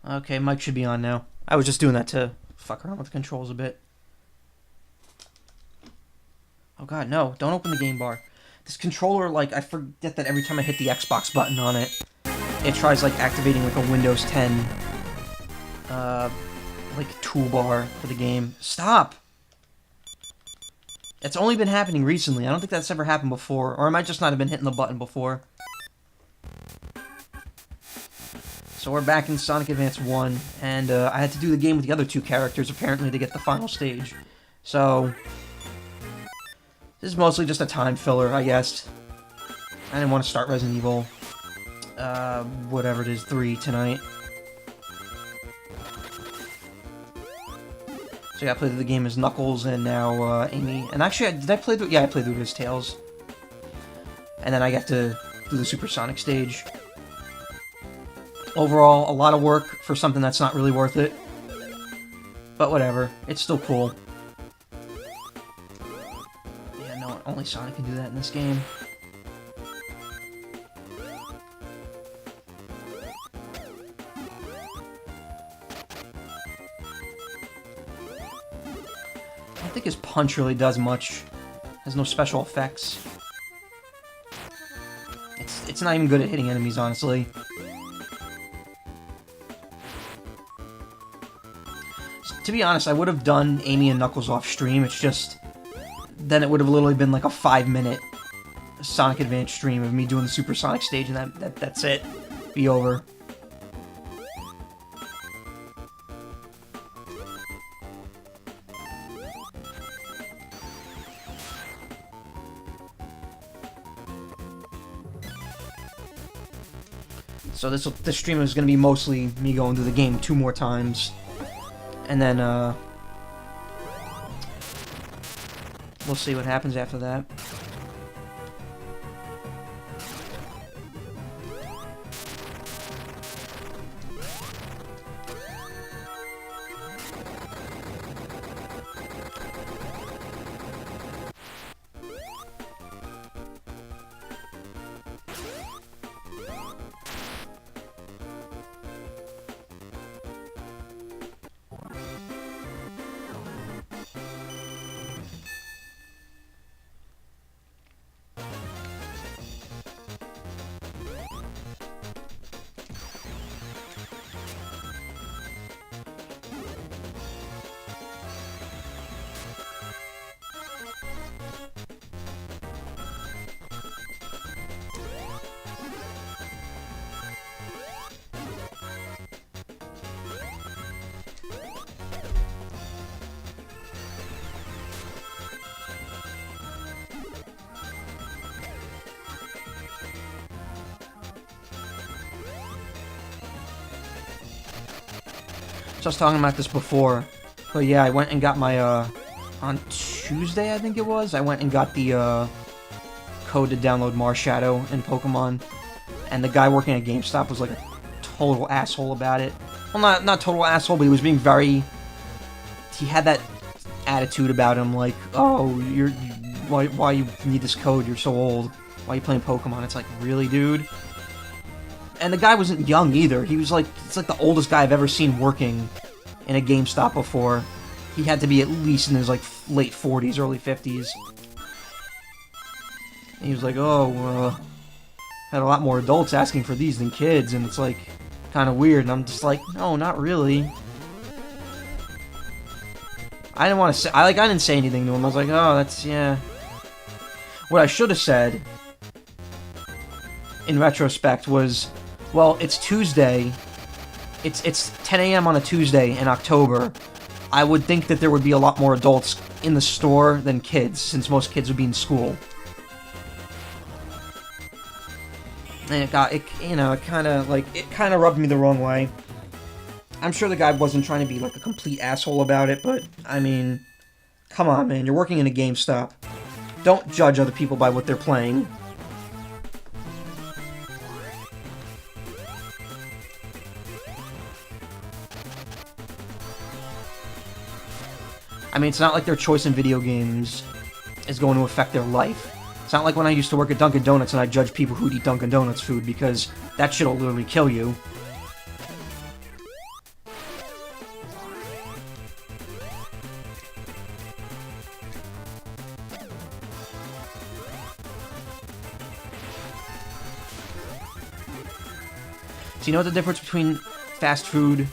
Okay, mic should be on now. I was just doing that to fuck around with the controls a bit. Oh god, no. Don't open the game bar. This controller, like, I forget that every time I hit the Xbox button on it, it tries, like, activating, like, a Windows 10, like, toolbar for the game. Stop! It's only been happening recently. I don't think that's ever happened before. Or I might just not have been hitting the button before. So we're back in Sonic Advance 1, and I had to do the game with the other two characters, apparently, to get the final stage. So, this is mostly just a time filler, I guess. I didn't want to start Resident Evil, whatever it is, 3 tonight. So yeah, I played through the game as Knuckles, and now Amy. And actually, did I play through? Yeah, I played through as Tails. And then I got to do the Supersonic stage. Overall, a lot of work for something that's not really worth it. But whatever, it's still cool. Yeah, no, only Sonic can do that in this game. I don't think his punch really does much. Has no special effects. It's not even good at hitting enemies, honestly. To be honest, I would have done Amy and Knuckles off stream. It's just then it would have literally been like a 5-minute Sonic Advance stream of me doing the Supersonic stage, and that's it. Be over. So this stream is going to be mostly me going through the game 2 more times. And then, we'll see what happens after that. So I was talking about this before, but yeah, I went and got my, on Tuesday, I think it was, I went and got the, code to download Marshadow in Pokemon, and the guy working at GameStop was like a total asshole about it. Well, not total asshole, but he was being very, he had that attitude about him, like, oh, why you need this code, you're so old, why are you playing Pokemon? It's like, really, dude? And the guy wasn't young either. He was like, it's like the oldest guy I've ever seen working in a GameStop before. He had to be at least in his like late 40s, early 50s. And he was like, oh, had a lot more adults asking for these than kids, and it's like kind of weird. And I'm just like, no, not really. I didn't want to say... I didn't say anything to him. I was like, oh, that's... yeah. What I should have said, in retrospect, was... Well, it's Tuesday. It's 10 a.m. on a Tuesday in October. I would think that there would be a lot more adults in the store than kids, since most kids would be in school. And it kind of rubbed me the wrong way. I'm sure the guy wasn't trying to be like a complete asshole about it, but I mean, come on, man, you're working in a GameStop. Don't judge other people by what they're playing. I mean, it's not like their choice in video games is going to affect their life. It's not like when I used to work at Dunkin' Donuts and I judge people who'd eat Dunkin' Donuts food, because that shit'll literally kill you. So you know what the difference between fast food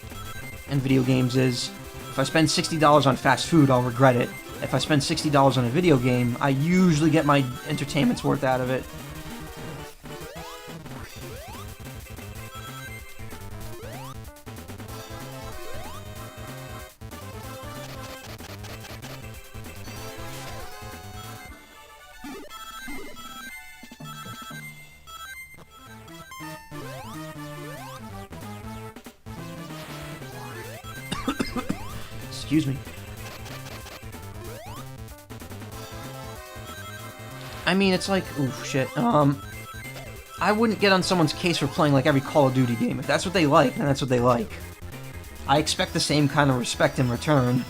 and video games is? If I spend $60 on fast food, I'll regret it. If I spend $60 on a video game, I usually get my entertainment's worth out of it. Excuse me. I mean, it's like, oof, shit. I wouldn't get on someone's case for playing like every Call of Duty game. If that's what they like, then that's what they like. I expect the same kind of respect in return.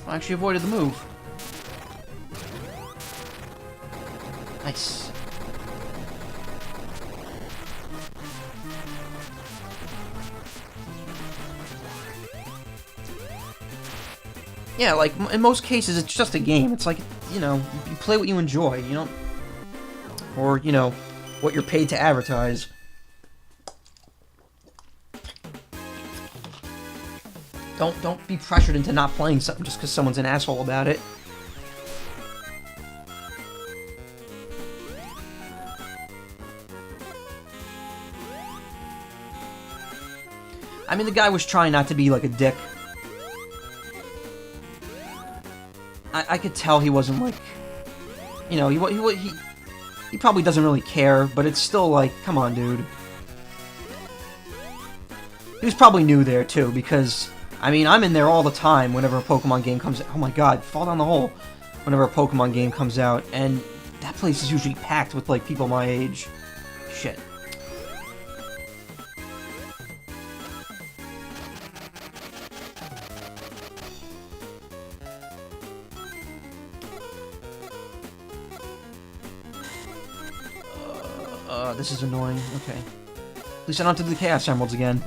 I actually avoided the move. Nice. Yeah, like, in most cases, it's just a game. It's like, you know, you play what you enjoy, you don't... Or, you know, what you're paid to advertise. Don't be pressured into not playing something just because someone's an asshole about it. I mean, the guy was trying not to be like a dick. I could tell he wasn't like, you know, he probably doesn't really care, but it's still like, come on, dude. He was probably new there too, because I mean, I'm in there all the time whenever a Pokemon game comes out. Oh my god, fall down the hole. Whenever a Pokemon game comes out, and that place is usually packed with, like, people my age. Shit. This is annoying. Okay. At least I don't have to do the Chaos Emeralds again.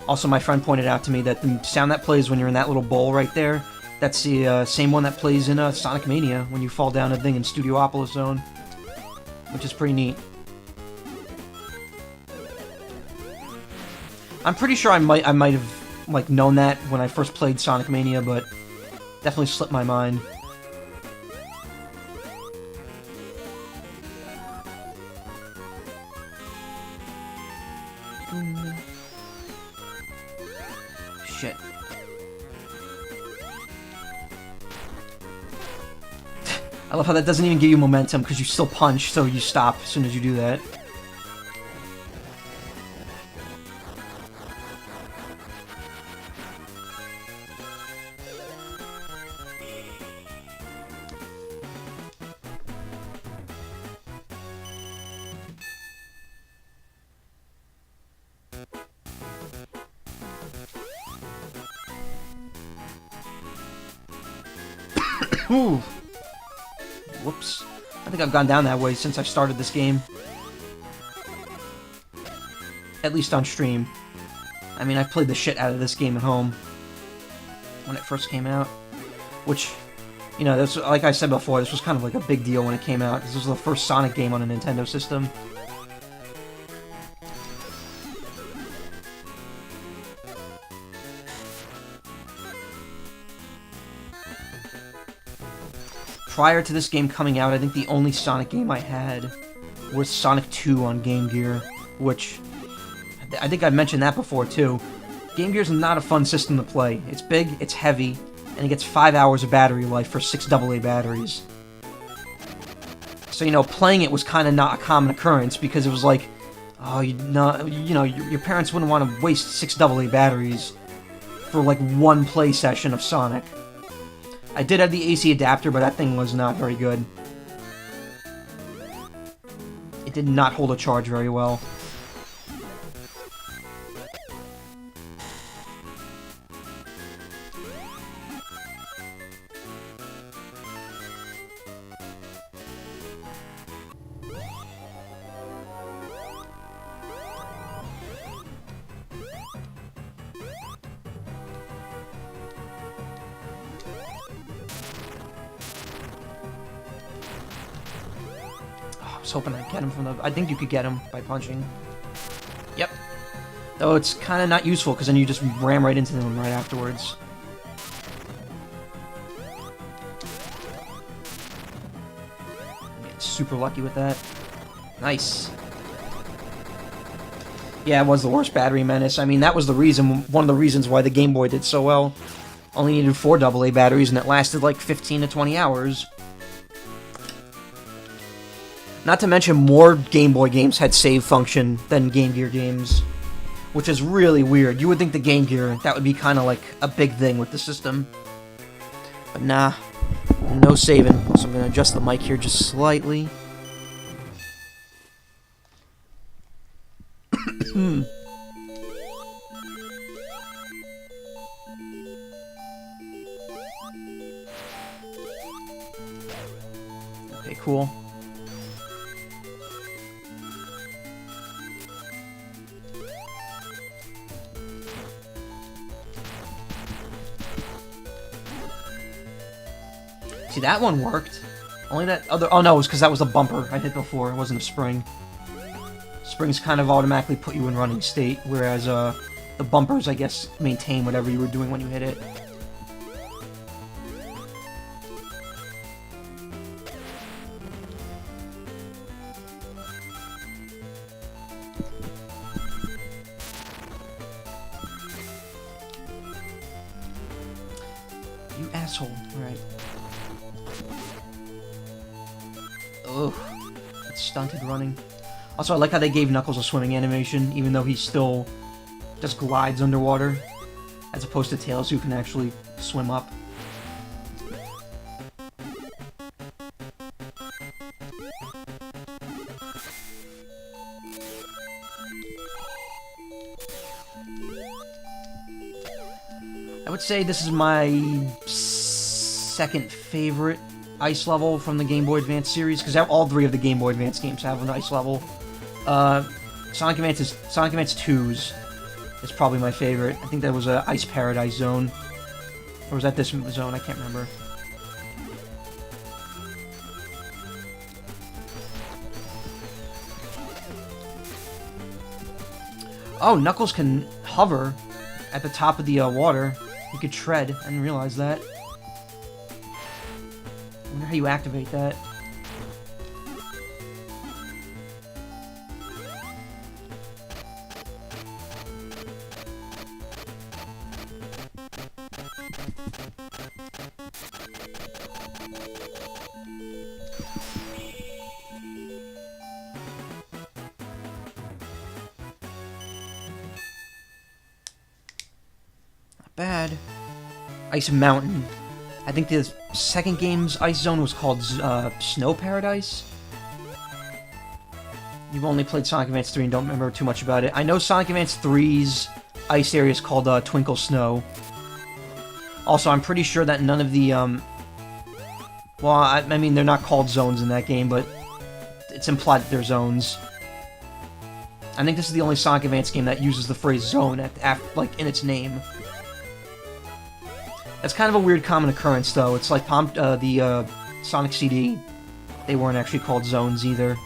Also, my friend pointed out to me that the sound that plays when you're in that little bowl right there, that's the same one that plays in Sonic Mania when you fall down a thing in Studiopolis Zone, which is pretty neat. I'm pretty sure I might have like known that when I first played Sonic Mania, but definitely slipped my mind. Shit. I love how that doesn't even give you momentum because you still punch, so you stop as soon as you do that. Whew. Whoops. I think I've gone down that way since I started this game. At least on stream. I mean, I've played the shit out of this game at home when it first came out. Which, you know, this, like I said before, this was kind of like a big deal when it came out. This was the first Sonic game on a Nintendo system. Prior to this game coming out, I think the only Sonic game I had was Sonic 2 on Game Gear, which I think I've mentioned that before too. Game Gear's not a fun system to play. It's big, it's heavy, and it gets 5 hours of battery life for 6 AA batteries. So, you know, playing it was kind of not a common occurrence because it was like, oh, you know, your parents wouldn't want to waste 6 AA batteries for like one play session of Sonic. I did have the AC adapter, but that thing was not very good. It did not hold a charge very well. I was hoping I'd get him from the... I think you could get him by punching. Yep. Though it's kind of not useful, because then you just ram right into them right afterwards. Get super lucky with that. Nice. Yeah, it was the worst battery menace. I mean, that was the reason, one of the reasons why the Game Boy did so well. Only needed 4 AA batteries, and it lasted like 15 to 20 hours. Not to mention, more Game Boy games had save function than Game Gear games, which is really weird. You would think the Game Gear, that would be kind of like a big thing with the system. But nah, no saving. So I'm going to adjust the mic here just slightly. Okay, cool. See, that one worked. Only that other... Oh, no, it was because that was the bumper I hit before. It wasn't a spring. Springs kind of automatically put you in running state, whereas the bumpers, I guess, maintain whatever you were doing when you hit it. You asshole. Alright. Ugh. It's stunted running. Also, I like how they gave Knuckles a swimming animation, even though he still just glides underwater, as opposed to Tails, who can actually swim up. I would say this is my second favorite ice level from the Game Boy Advance series, because all 3 of the Game Boy Advance games have an ice level. Sonic Advance 2's is probably my favorite. I think that was a Ice Paradise zone. Or was that this zone? I can't remember. Oh, Knuckles can hover at the top of the water. He could tread. I didn't realize that. I wonder how you activate that. Not bad. Ice Mountain. I think the second game's ice zone was called Snow Paradise. You've only played Sonic Advance 3 and don't remember too much about it. I know Sonic Advance 3's ice area is called Twinkle Snow. Also, I'm pretty sure that none of the Well, I mean, they're not called zones in that game, but it's implied that they're zones. I think this is the only Sonic Advance game that uses the phrase zone like in its name. That's kind of a weird common occurrence, though. It's like the Sonic CD. They weren't actually called zones either.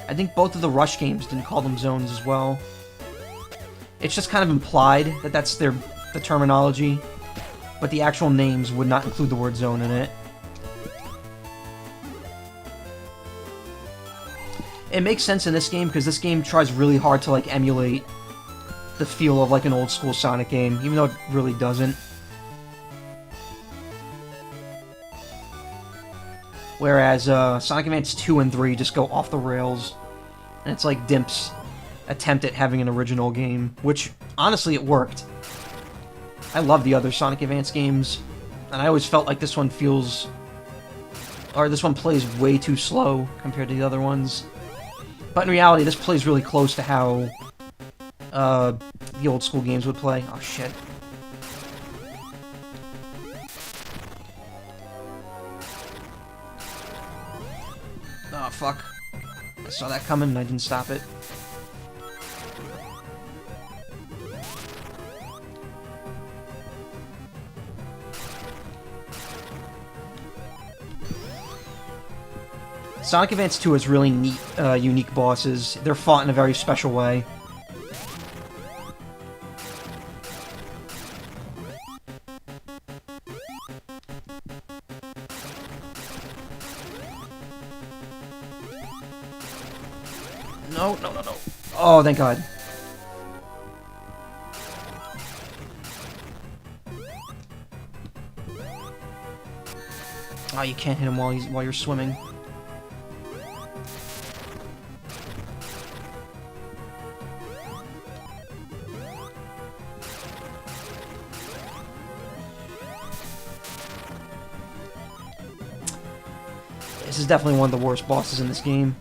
I think both of the Rush games didn't call them zones as well. It's just kind of implied that that's the terminology, but the actual names would not include the word zone in it. It makes sense in this game because this game tries really hard to like emulate the feel of like an old school Sonic game, even though it really doesn't. Whereas Sonic Advance 2 and 3 just go off the rails, and it's like Dimp's attempt at having an original game, which honestly it worked. I love the other Sonic Advance games, and I always felt like this one plays way too slow compared to the other ones. But in reality, this plays really close to how the old school games would play. Oh shit. Oh fuck. I saw that coming and I didn't stop it. Sonic Advance 2 has really neat, unique bosses. They're fought in a very special way. No, no, no, no. Oh, thank God. Oh, you can't hit him while you're swimming. This is definitely one of the worst bosses in this game.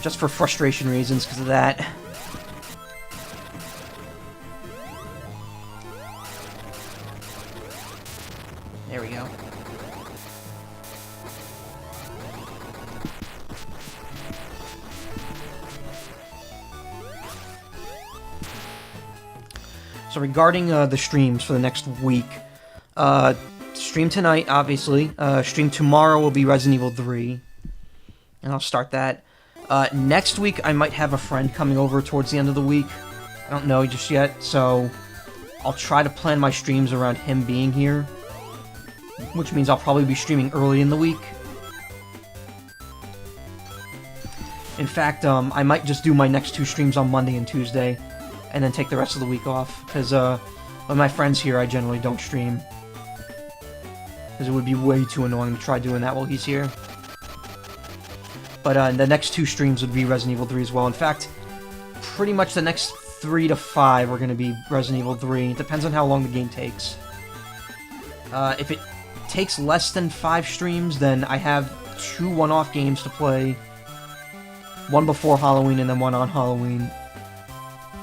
Just for frustration reasons, because of that. There we go. So regarding the streams for the next week, stream tonight, obviously. Stream tomorrow will be Resident Evil 3. And I'll start that. Next week, I might have a friend coming over towards the end of the week. I don't know just yet, so I'll try to plan my streams around him being here. Which means I'll probably be streaming early in the week. In fact, I might just do my next 2 streams on Monday and Tuesday, and then take the rest of the week off, because when my friend's here, I generally don't stream. Because it would be way too annoying to try doing that while he's here. But the next 2 streams would be Resident Evil 3 as well. In fact, pretty much the next 3 to 5 are going to be Resident Evil 3. It depends on how long the game takes. If it takes less than 5 streams, then I have 2 one-off games to play. One before Halloween and then one on Halloween.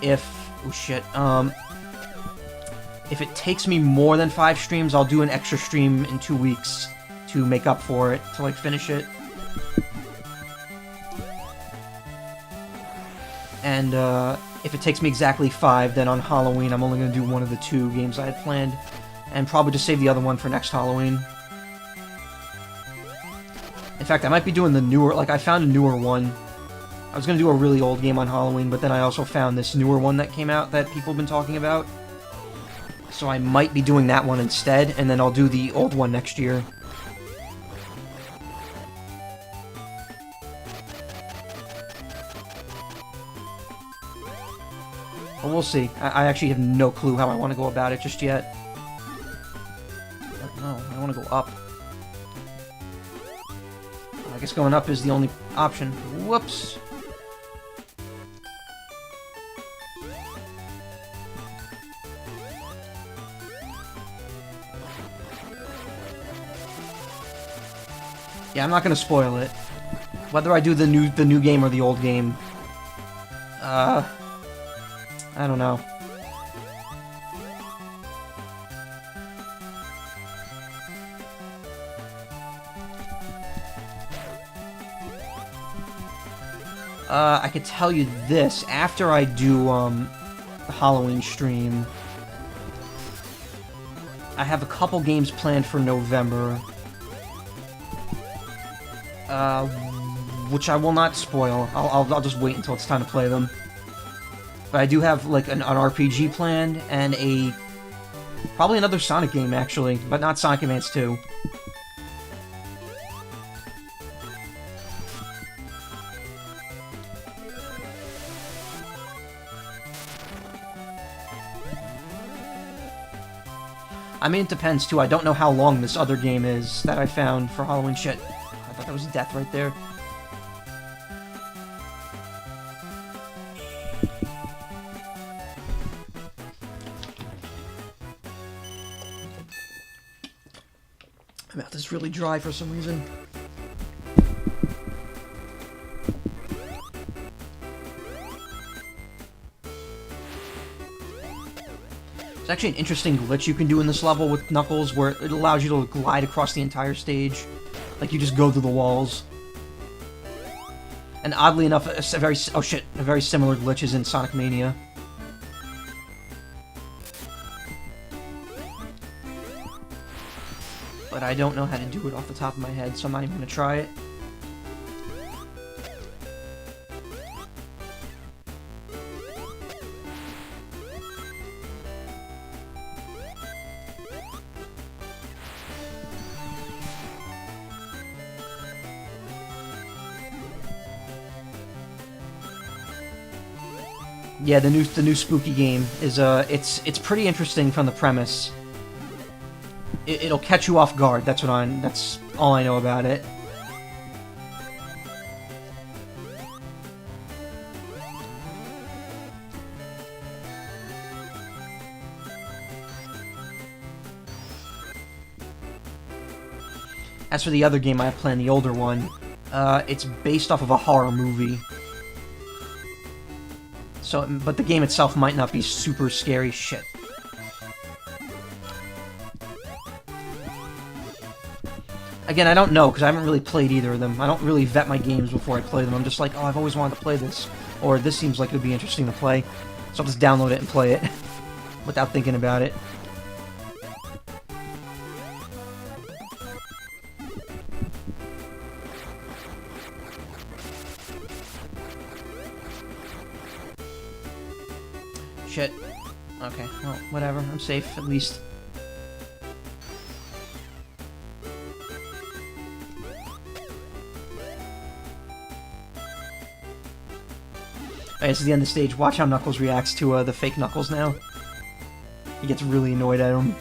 Oh shit. If it takes me more than 5 streams, I'll do an extra stream in 2 weeks to make up for it, to like finish it. And if it takes me exactly 5, then on Halloween I'm only going to do one of the 2 games I had planned. And probably just save the other one for next Halloween. In fact, I might be doing the newer, like I found a newer one. I was going to do a really old game on Halloween, but then I also found this newer one that came out that people have been talking about. So I might be doing that one instead, and then I'll do the old one next year. But we'll see. I actually have no clue how I want to go about it just yet. No, I want to go up. I guess going up is the only option. Whoops. Yeah, I'm not gonna spoil it. Whether I do the new game or the old game, I don't know. I could tell you this, after I do, the Halloween stream, I have a couple games planned for November, which I will not spoil. I'll just wait until it's time to play them. But I do have, like, an RPG planned, and probably another Sonic game, actually, but not Sonic Advance 2. I mean, it depends, too. I don't know how long this other game is that I found for Halloween shit. I thought that was death right there. My mouth is really dry for some reason. It's actually an interesting glitch you can do in this level with Knuckles, where it allows you to glide across the entire stage. Like, you just go through the walls. And oddly enough, a very similar glitch is in Sonic Mania. But I don't know how to do it off the top of my head, so I'm not even going to try it. Yeah, the new spooky game is it's pretty interesting from the premise. It'll catch you off guard. That's all I know about it. As for the other game I planned, the older one, it's based off of a horror movie. So, but the game itself might not be super scary shit. Again, I don't know, because I haven't really played either of them. I don't really vet my games before I play them. I'm just like, oh, I've always wanted to play this. Or this seems like it would be interesting to play. So I'll just download it and play it. Without thinking about it. Shit. Okay, well, whatever. I'm safe, at least. Alright, this is the end of the stage. Watch how Knuckles reacts to the fake Knuckles now. He gets really annoyed at him.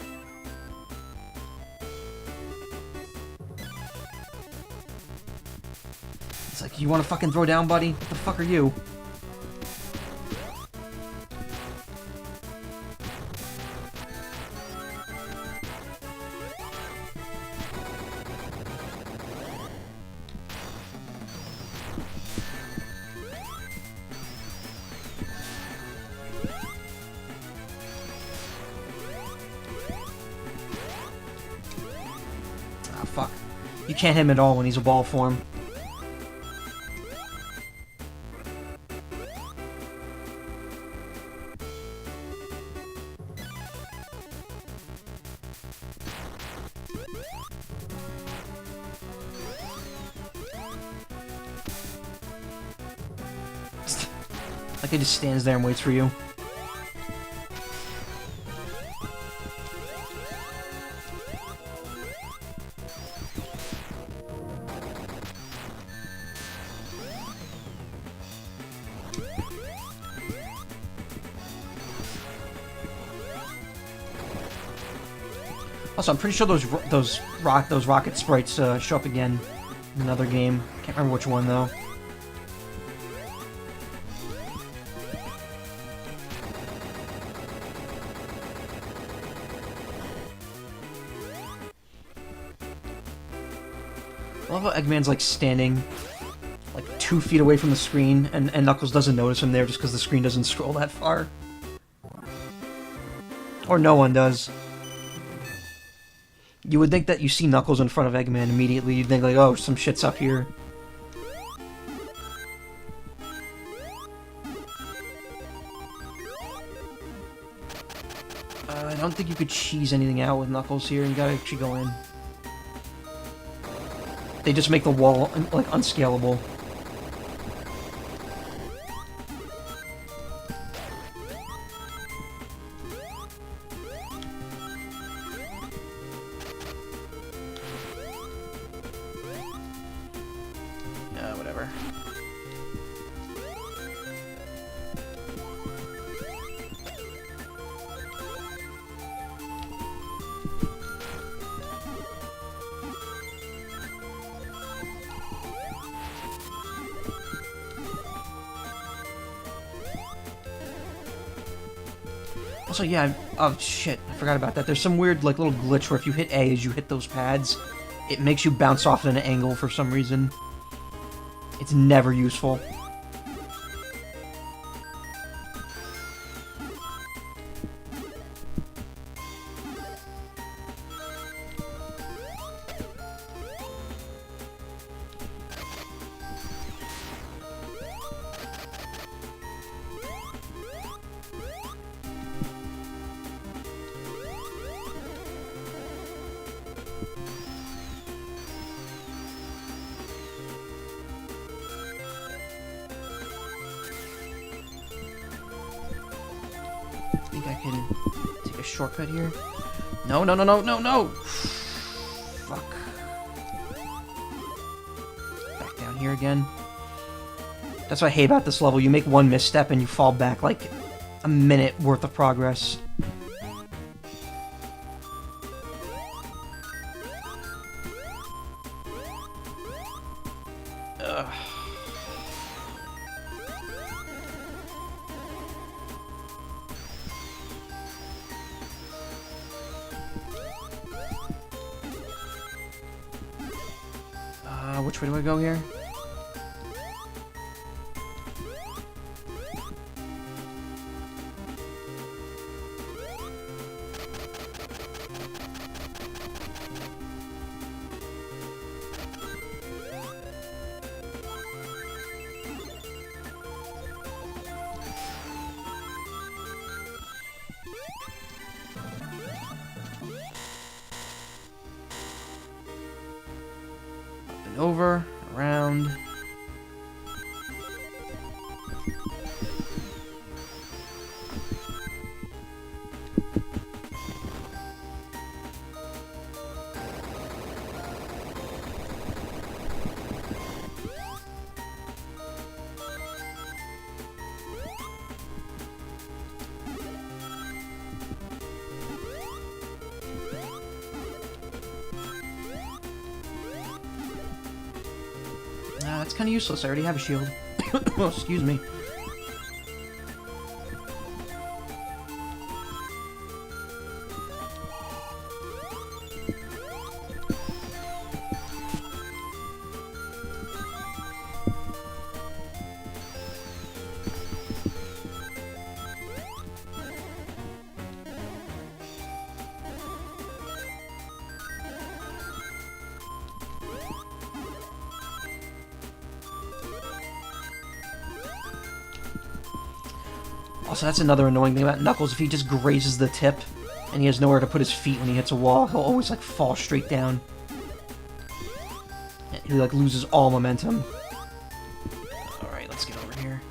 It's like, you wanna fucking throw down, buddy? What the fuck are you? Fuck. You can't hit him at all when he's a ball form. Like he just stands there and waits for you. Also, I'm pretty sure those rocket sprites show up again in another game. Can't remember which one though. I love how Eggman's like standing like 2 feet away from the screen, and Knuckles doesn't notice him there just because the screen doesn't scroll that far. Or no one does. You would think that you see Knuckles in front of Eggman immediately. You'd think like, oh, some shit's up here. I don't think you could cheese anything out with Knuckles here. You gotta actually go in. They just make the wall, like, unscalable. Whatever. Also, yeah, oh shit, I forgot about that. There's some weird, like, little glitch where if you hit A as you hit those pads, it makes you bounce off at an angle for some reason. It's never useful. I think I can take a shortcut here. No, no, no, no, no, no! Fuck. Back down here again. That's what I hate about this level. You make one misstep and you fall back like a minute worth of progress. Ugh. Which way do I go here? Over, around. That's kind of useless. I already have a shield. Oh, excuse me. Also, that's another annoying thing about Knuckles. If he just grazes the tip and he has nowhere to put his feet when he hits a wall, he'll always, like, fall straight down. He, like, loses all momentum. Alright, let's get over here.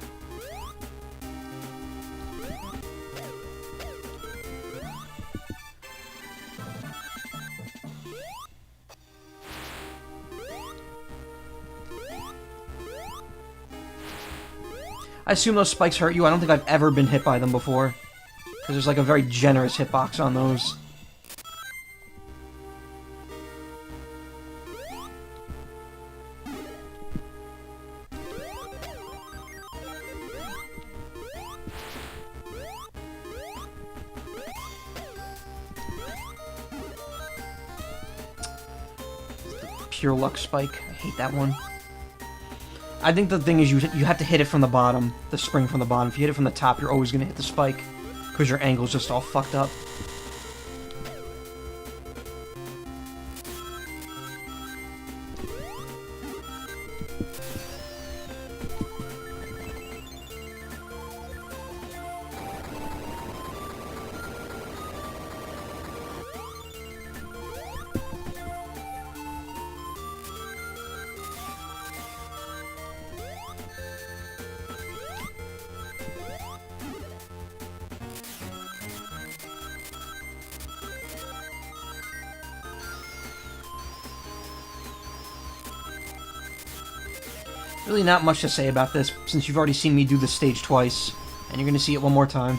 I assume those spikes hurt you. I don't think I've ever been hit by them before. Because there's like a very generous hitbox on those. Pure luck spike. I hate that one. I think the thing is you have to hit it from the bottom, the spring from the bottom. If you hit it from the top, you're always going to hit the spike, because your angle's just all fucked up. Really not much to say about this, since you've already seen me do this stage twice, and you're gonna see it one more time.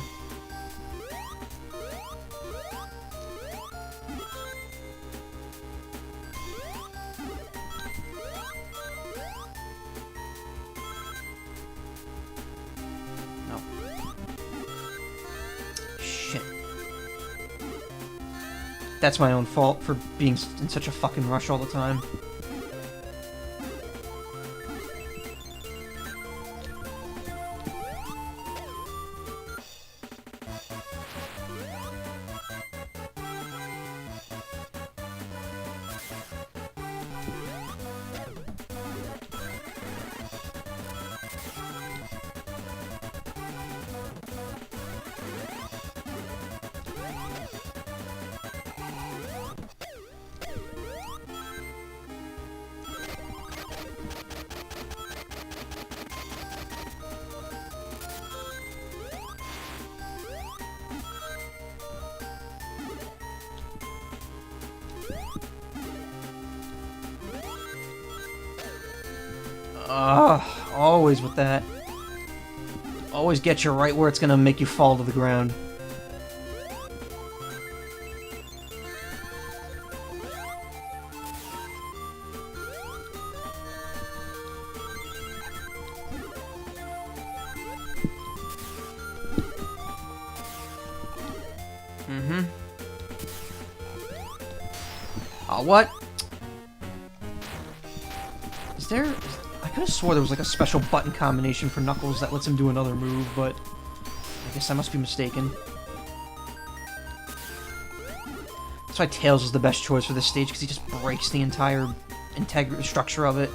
No. Shit. That's my own fault for being in such a fucking rush all the time. Always with that. Always get you right where it's gonna make you fall to the ground. What? Is there... I could have swore there was like a special button combination for Knuckles that lets him do another move, but I guess I must be mistaken. That's why Tails is the best choice for this stage, because he just breaks the entire structure of it.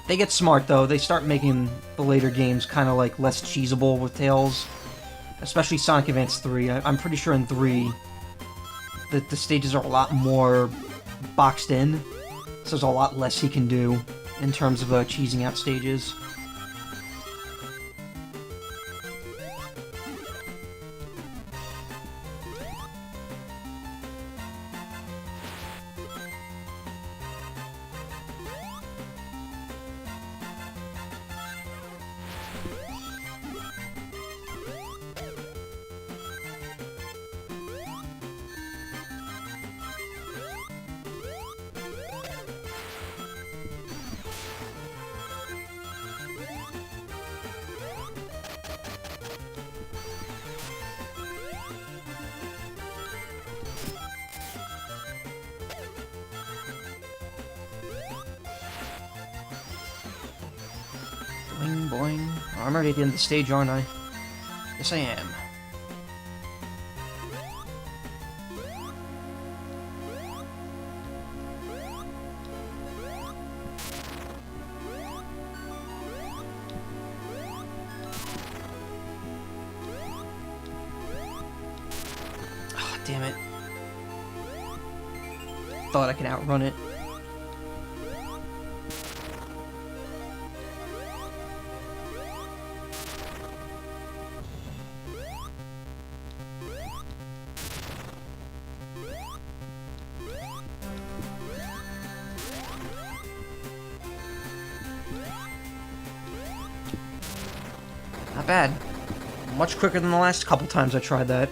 They get smart, though. They start making the later games kind of, like, less cheesable with Tails. Especially Sonic Advance 3. I'm pretty sure in 3, the stages are a lot more boxed in. So there's a lot less he can do in terms of cheesing out stages. Boing, boing. Oh, I'm already at the end of the stage, aren't I? Yes, I am. Oh, damn it. Thought I could outrun it. Not bad. Much quicker than the last couple times I tried that.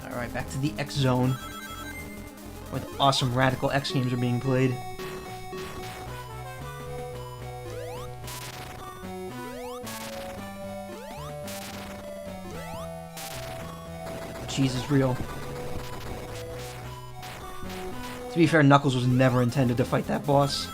Alright, back to the X Zone, where the awesome Radical X games are being played. Cheese is real. To be fair, Knuckles was never intended to fight that boss.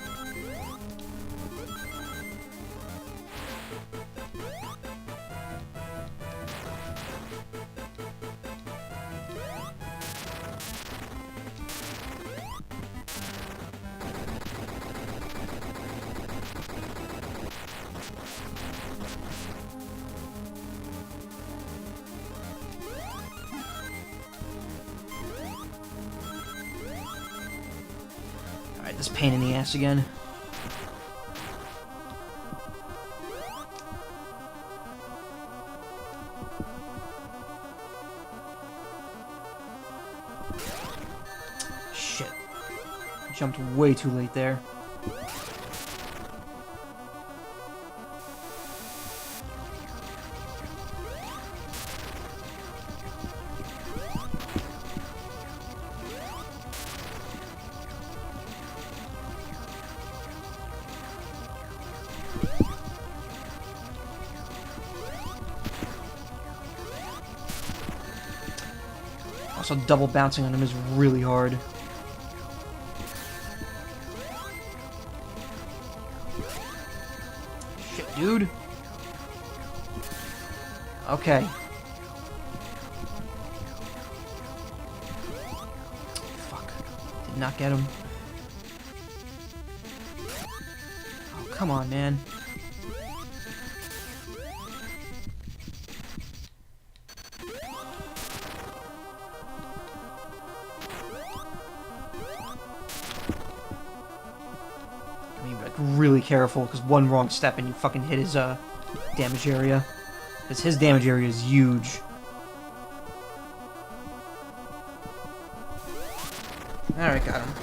this pain in the ass again. Shit. Jumped way too late there. Also, double bouncing on him is really hard. Shit, dude. Okay. Fuck. Did not get him. Oh, come on, man. Really careful, because one wrong step and you fucking hit his damage area. Because his damage area is huge. Alright, got him.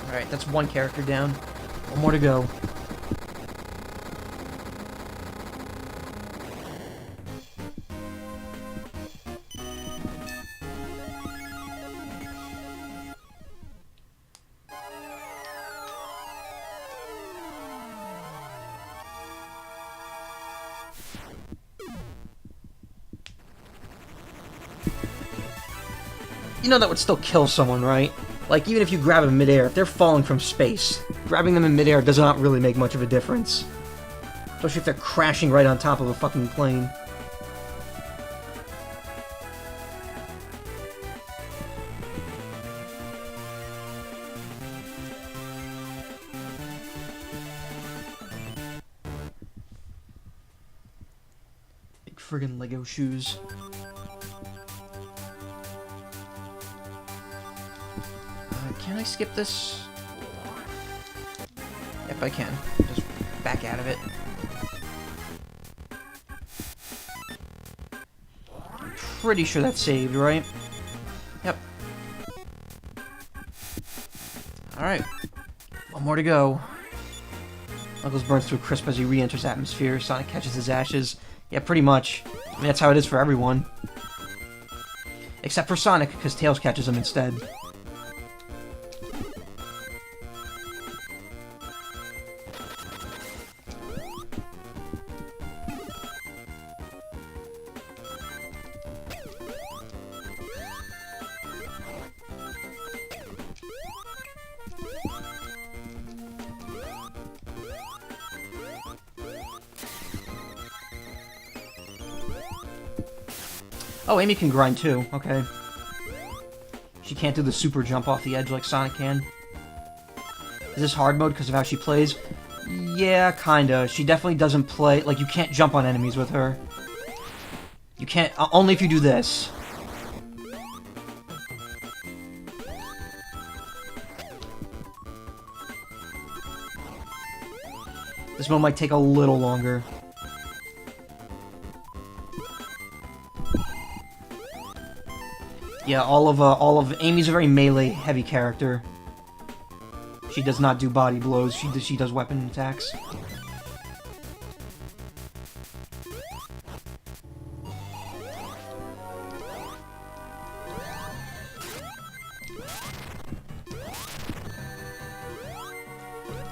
Alright, that's one character down. One more to go. You know that would still kill someone, right? Like, even if you grab them midair, if they're falling from space, grabbing them in midair does not really make much of a difference. Especially if they're crashing right on top of a fucking plane. Big friggin' Lego shoes. Can I skip this? Yep, I can. Just back out of it. I'm pretty sure that's saved, right? Yep. Alright. One more to go. Knuckles burns through crisp as he re-enters atmosphere. Sonic catches his ashes. Yeah, pretty much. I mean, that's how it is for everyone. Except for Sonic, because Tails catches him instead. Oh, Amy can grind too. Okay. She can't do the super jump off the edge like Sonic can. Is this hard mode because of how she plays? Yeah, kinda. She definitely doesn't play... Like, you can't jump on enemies with her. You can't... only if you do this. This mode might take a little longer. Yeah, all of Amy's a very melee-heavy character. She does not do body blows. She does weapon attacks.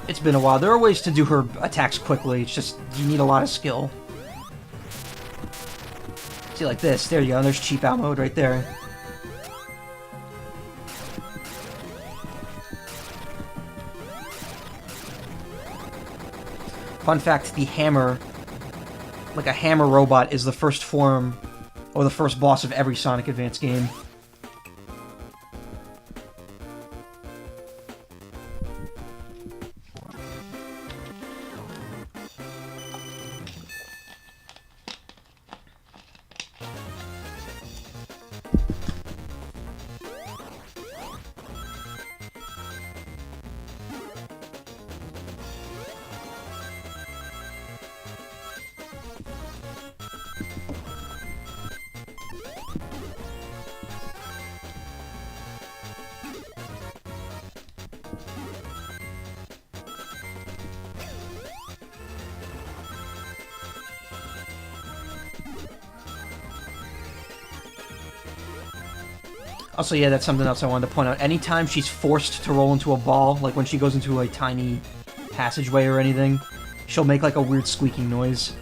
It's been a while. There are ways to do her attacks quickly. It's just you need a lot of skill. See, like this. There you go. There's cheap out mode right there. Fun fact, the hammer, like a hammer robot, is the first form, or the first boss of every Sonic Advance game. Also, yeah, that's something else I wanted to point out. Anytime she's forced to roll into a ball, like when she goes into a tiny passageway or anything, she'll make like a weird squeaking noise.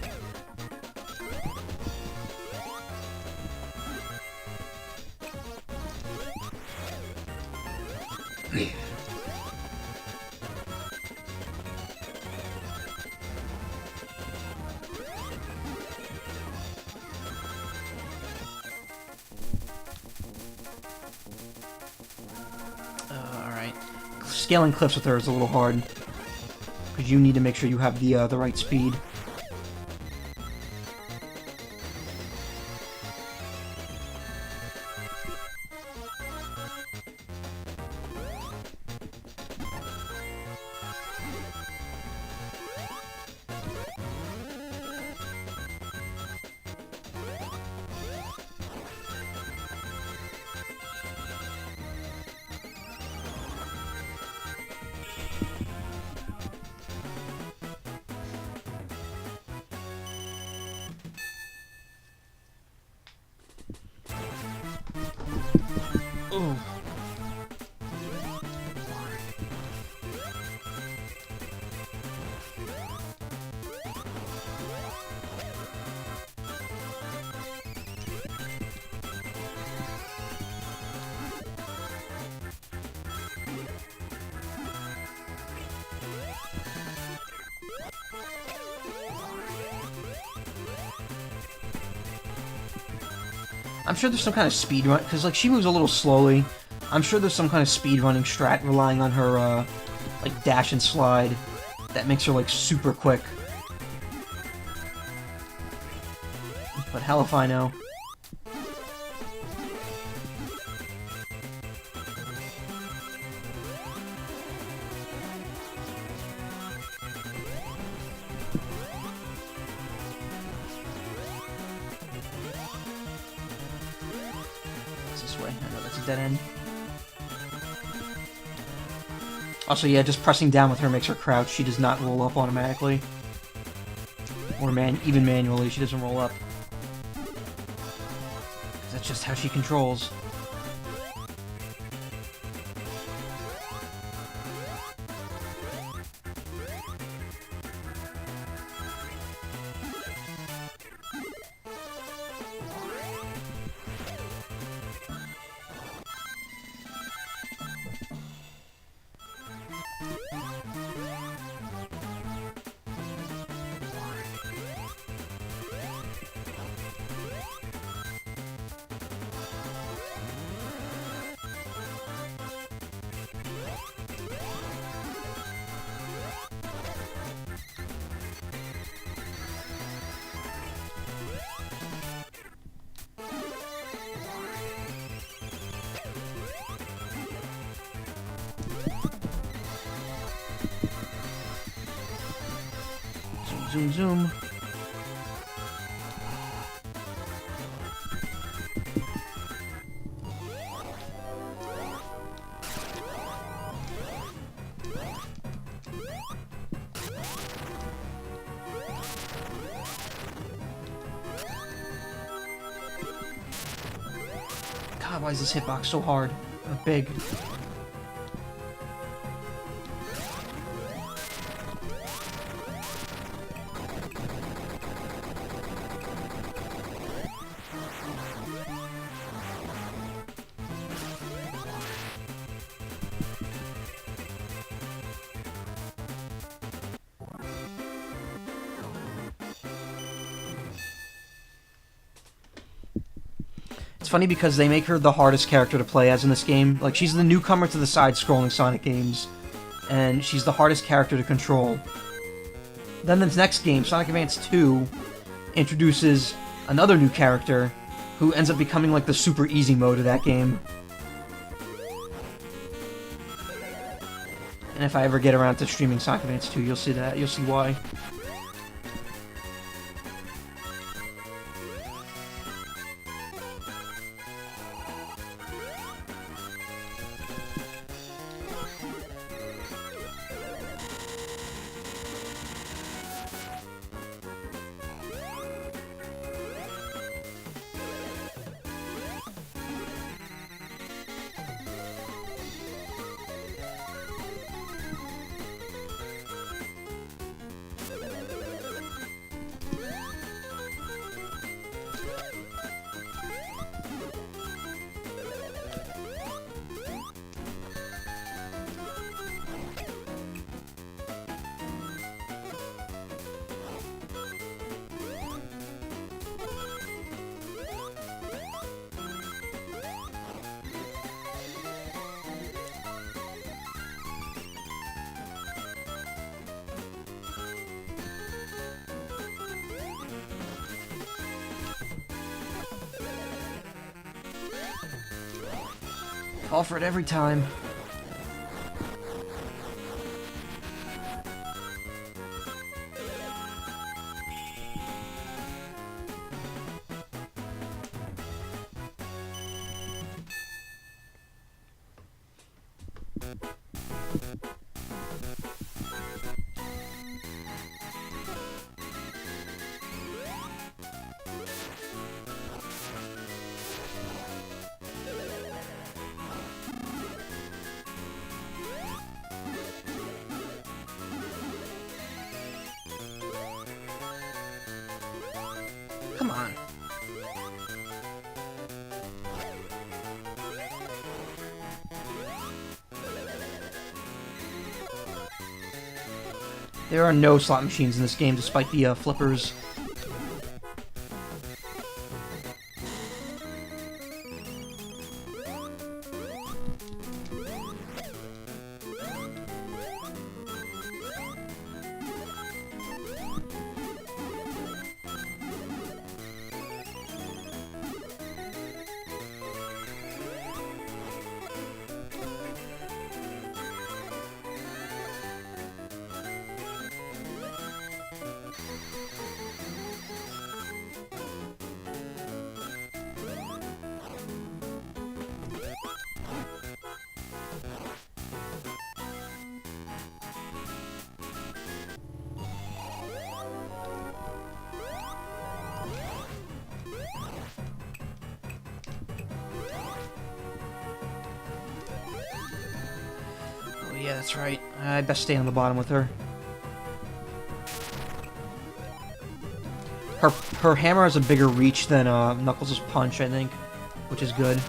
Alright. Scaling cliffs with her is a little hard. Because you need to make sure you have the right speed. Ooh. I'm sure there's some kind of speed run, because like she moves a little slowly. I'm sure there's some kind of speed running strat relying on her like dash and slide that makes her like super quick. But hell if I know. This way. I know that's a dead end. Also, yeah, just pressing down with her makes her crouch. She does not roll up automatically. Or even manually, she doesn't roll up. That's just how she controls. Zoom, zoom. God, why is this hitbox so hard? Or big? It's funny because they make her the hardest character to play as in this game. Like, she's the newcomer to the side-scrolling Sonic games, and she's the hardest character to control. Then the next game, Sonic Advance 2, introduces another new character who ends up becoming like the super easy mode of that game. And if I ever get around to streaming Sonic Advance 2, you'll see that. You'll see why. Fall for it every time. Come on. There are no slot machines in this game, despite the flippers. Yeah, that's right. I best stay on the bottom with her. Her hammer has a bigger reach than Knuckles' punch, I think, which is good.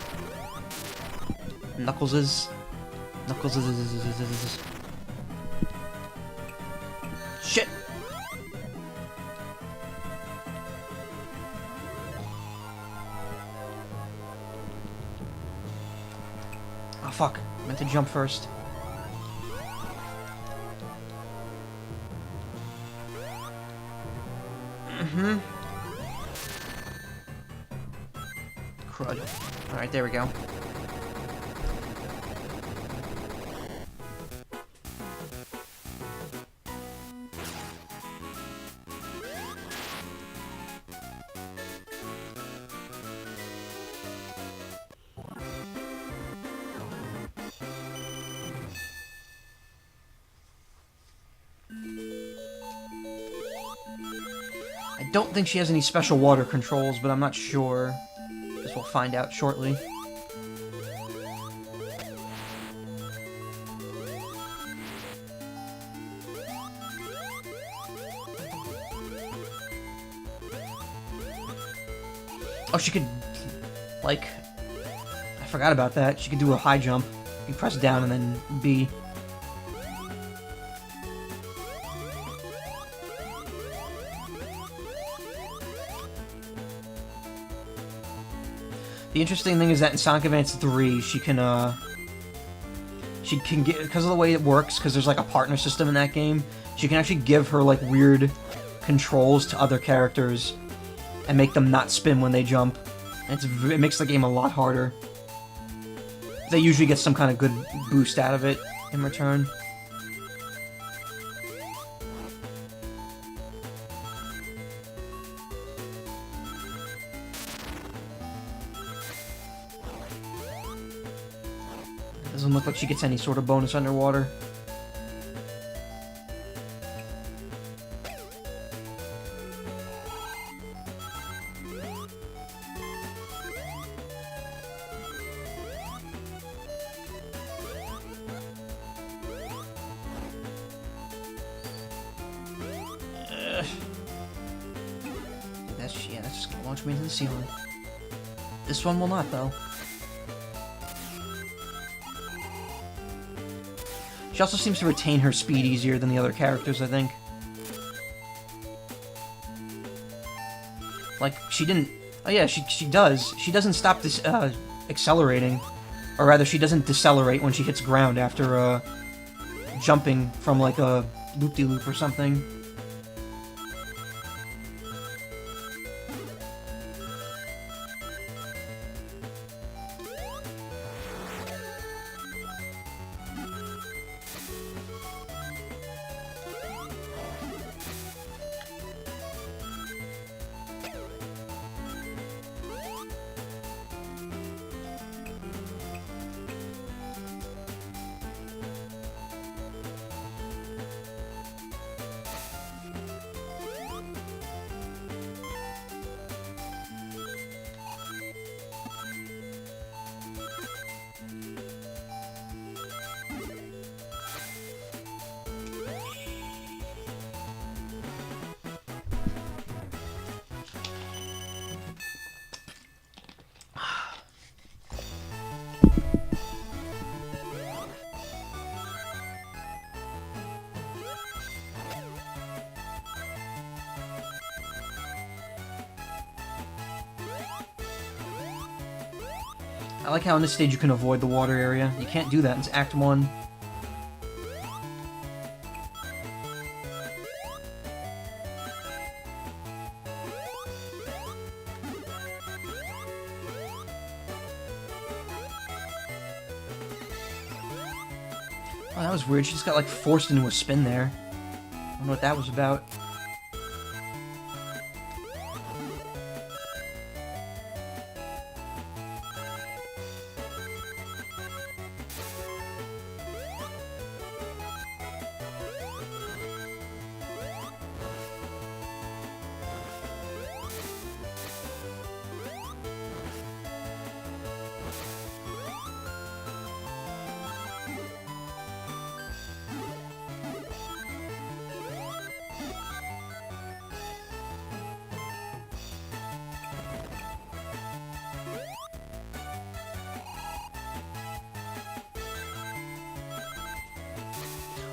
Knuckles is... Shit! Oh, fuck. I meant to jump first. Crud. Alright, there we go. I don't think she has any special water controls, but I'm not sure. Guess we'll find out shortly. Oh, she could, like, I forgot about that. She could do a high jump. You press down and then B. The interesting thing is that in Sonic Advance 3, she can get, because of the way it works, because there's like a partner system in that game, she can actually give her like weird controls to other characters and make them not spin when they jump. It makes the game a lot harder. They usually get some kind of good boost out of it in return. Doesn't look like she gets any sort of bonus underwater. That's just gonna launch me into the ceiling. This one will not, though. She also seems to retain her speed easier than the other characters, I think. Like, she didn't... Oh yeah, she does. She doesn't stop this, accelerating. Or rather, she doesn't decelerate when she hits ground after, jumping from, like, a loop-de-loop or something. I like how in this stage you can avoid the water area. You can't do that in Act 1. Oh, that was weird. She just got, like, forced into a spin there. I don't know what that was about.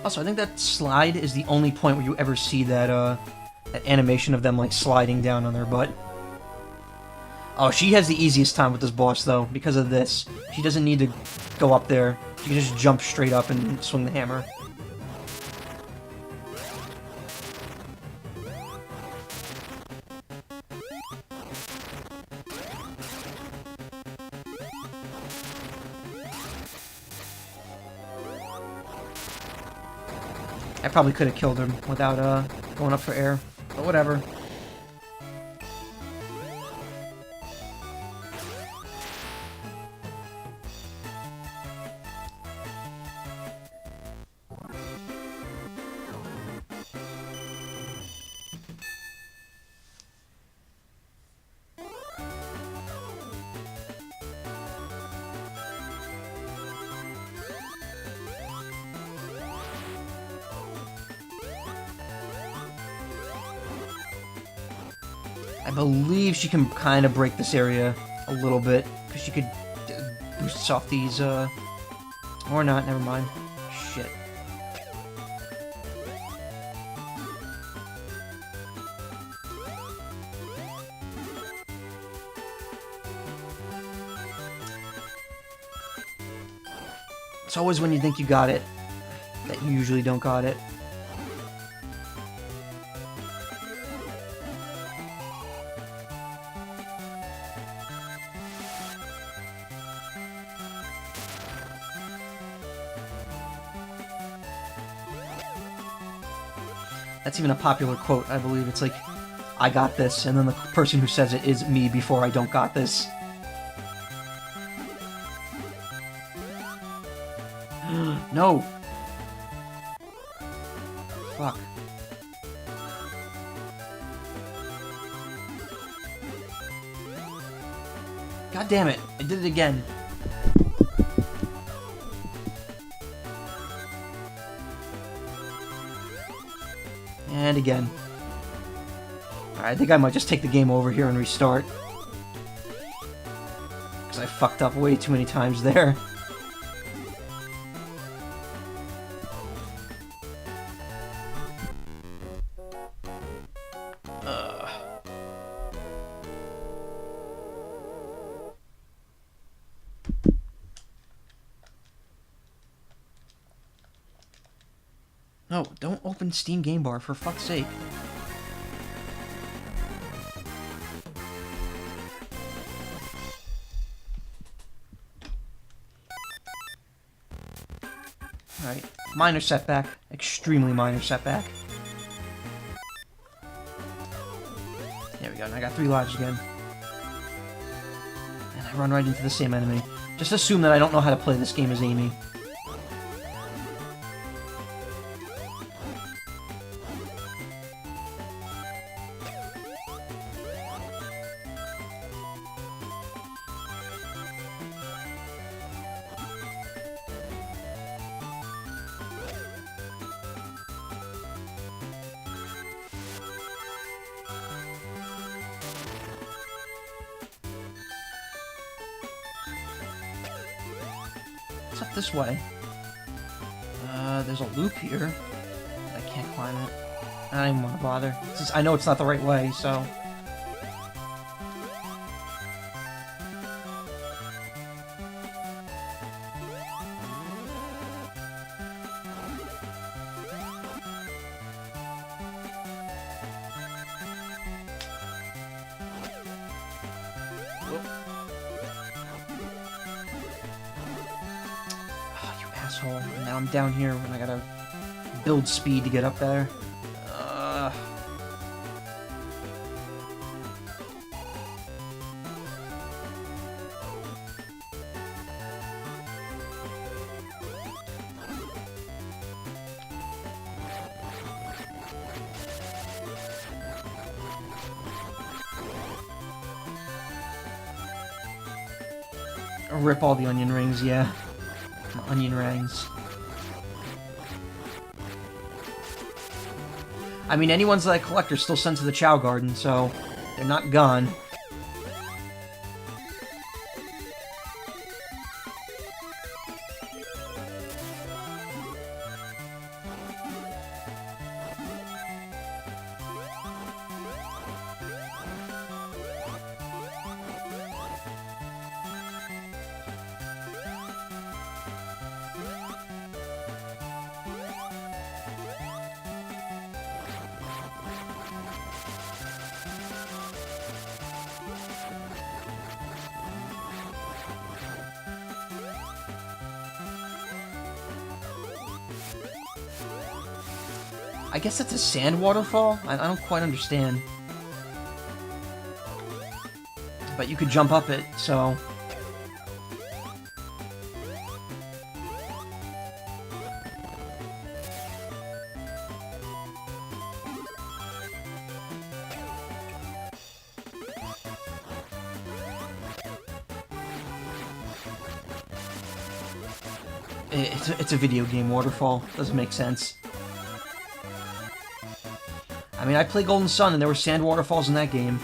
Also, I think that slide is the only point where you ever see that, that animation of them, like, sliding down on their butt. Oh, she has the easiest time with this boss, though, because of this. She doesn't need to go up there. She can just jump straight up and swing the hammer. I probably could have killed him without going up for air, but whatever. I believe she can kind of break this area a little bit, because she could boost off these, or not, never mind. Shit. It's always when you think you got it, that you usually don't got it. That's even a popular quote, I believe. It's like, I got this, and then the person who says it is me before I don't got this. No! Fuck. God damn it, I did it again. And again. Alright, I think I might just take the game over here and restart. Because I fucked up way too many times there. No, don't open Steam Game Bar, for fuck's sake. Alright, minor setback. Extremely minor setback. There we go, and I got 3 lives again. And I run right into the same enemy. Just assume that I don't know how to play this game as Amy. Up this way. There's a loop here. I can't climb it. I don't even want to bother. Since I know it's not the right way, so... Oh, you asshole. And now I'm down here and I gotta build speed to get up there. Rip all the onion rings, yeah. Onion rings. I mean, any ones that I collect are still sent to the Chow Garden, so they're not gone. I guess that's a sand waterfall? I don't quite understand. But you could jump up it, so... It's a video game waterfall. Doesn't make sense. I mean, I played Golden Sun, and there were sand waterfalls in that game.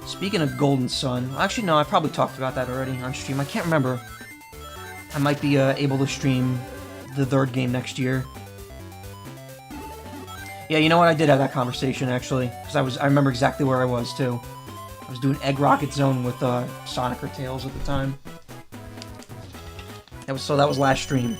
Speaking of Golden Sun... Actually, no, I probably talked about that already on stream. I can't remember. I might be able to stream the third game next year. Yeah, you know what? I did have that conversation, actually. Because I remember exactly where I was, too. I was doing Egg Rocket Zone with Sonic or Tails at the time. That was last stream.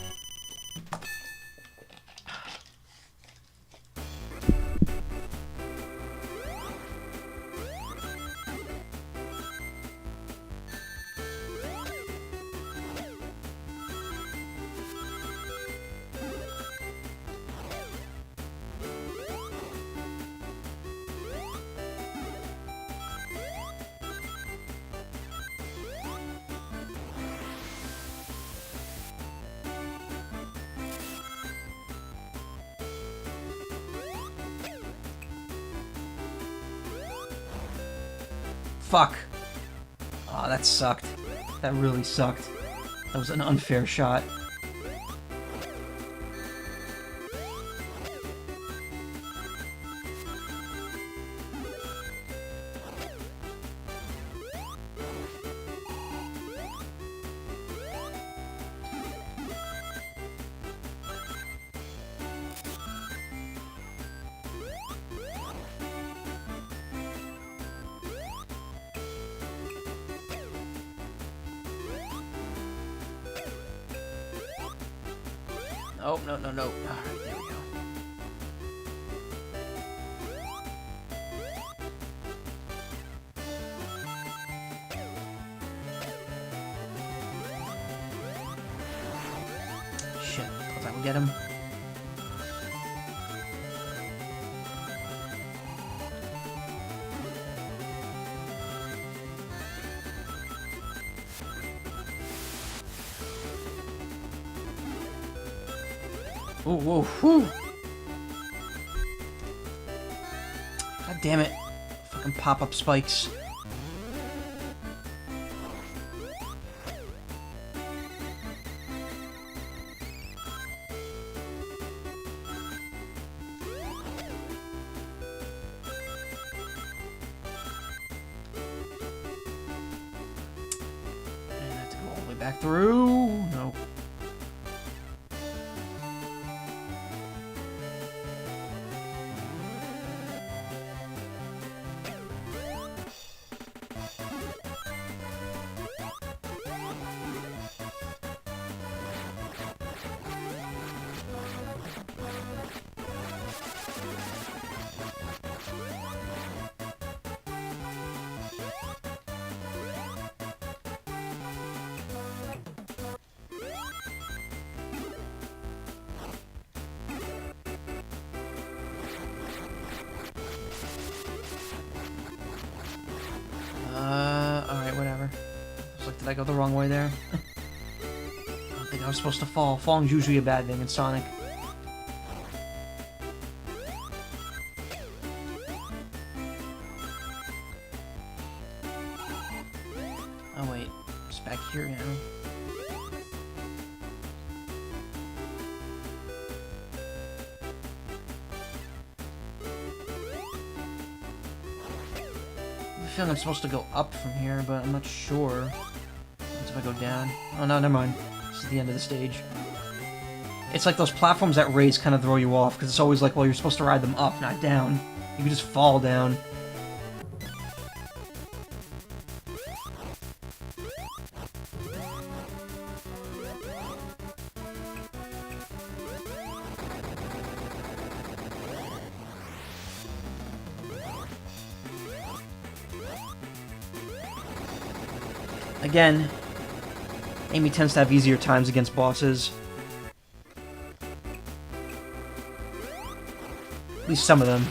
Fuck. Aw, that sucked. That really sucked. That was an unfair shot. Oh, no, no, no. Alright, there we go. Shit, thought that would get him. Oh, whoa, whew. God damn it. Fucking pop-up spikes. And I have to go all the way back through. No. I go the wrong way there? I don't think I was supposed to fall. Falling's usually a bad thing in Sonic. Oh wait, it's back here now. I feel like I'm supposed to go up from here, but I'm not sure. What if I go down? Oh no, never mind. This is the end of the stage. It's like those platforms that raise kind of throw you off, because it's always like, well, you're supposed to ride them up, not down. You can just fall down. Again, Amy tends to have easier times against bosses. At least some of them.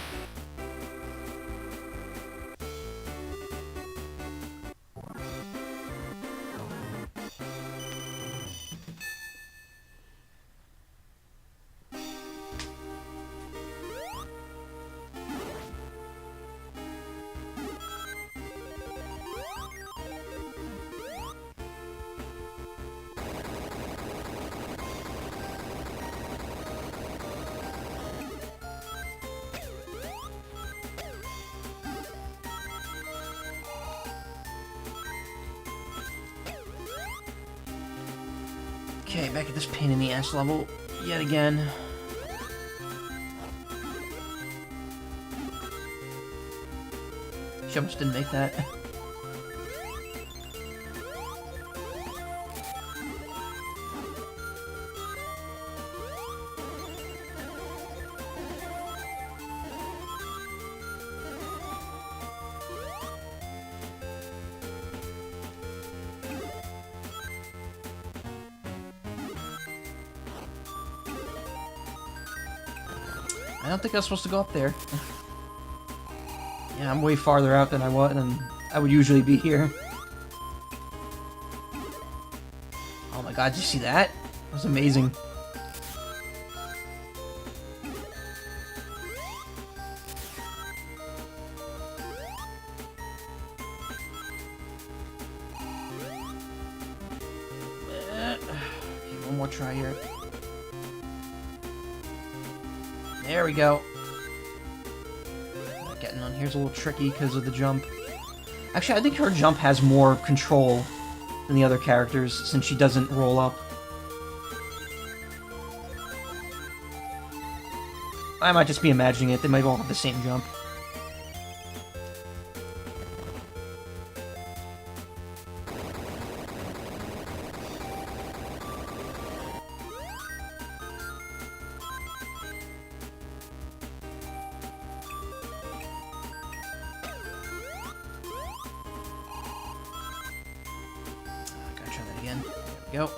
Okay, back at this pain in the ass level yet again. She almost didn't make that. I don't think I was supposed to go up there. Yeah, I'm way farther out than I would usually be here. Oh my god, did you see that? That was amazing. Okay, one more try here. There we go. Getting on here's a little tricky because of the jump. Actually, I think her jump has more control than the other characters since she doesn't roll up. I might just be imagining it. They might all have the same jump. Again. There we go.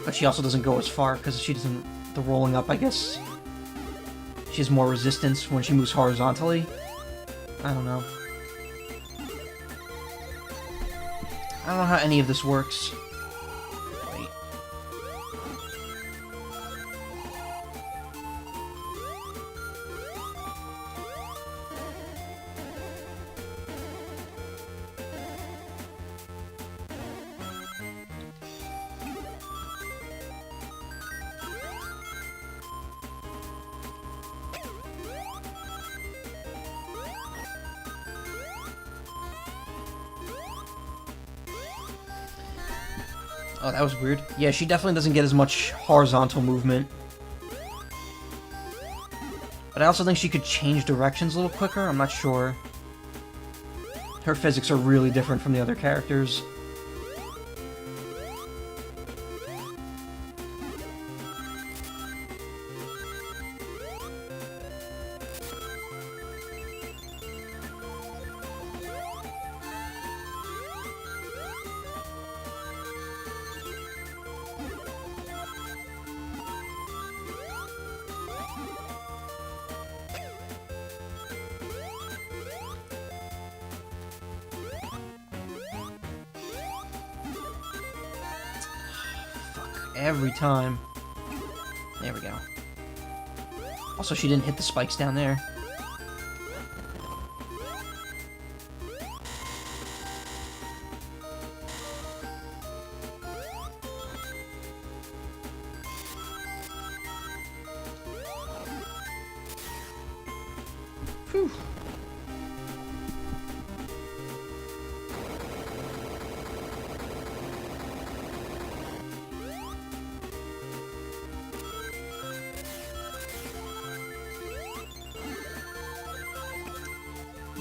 But she also doesn't go as far because she doesn't. The rolling up, I guess. She has more resistance when she moves horizontally. I don't know. I don't know how any of this works. Oh, that was weird. Yeah, she definitely doesn't get as much horizontal movement. But I also think she could change directions a little quicker. I'm not sure. Her physics are really different from the other characters. every time. There we go. Also, she didn't hit the spikes down there. Whew.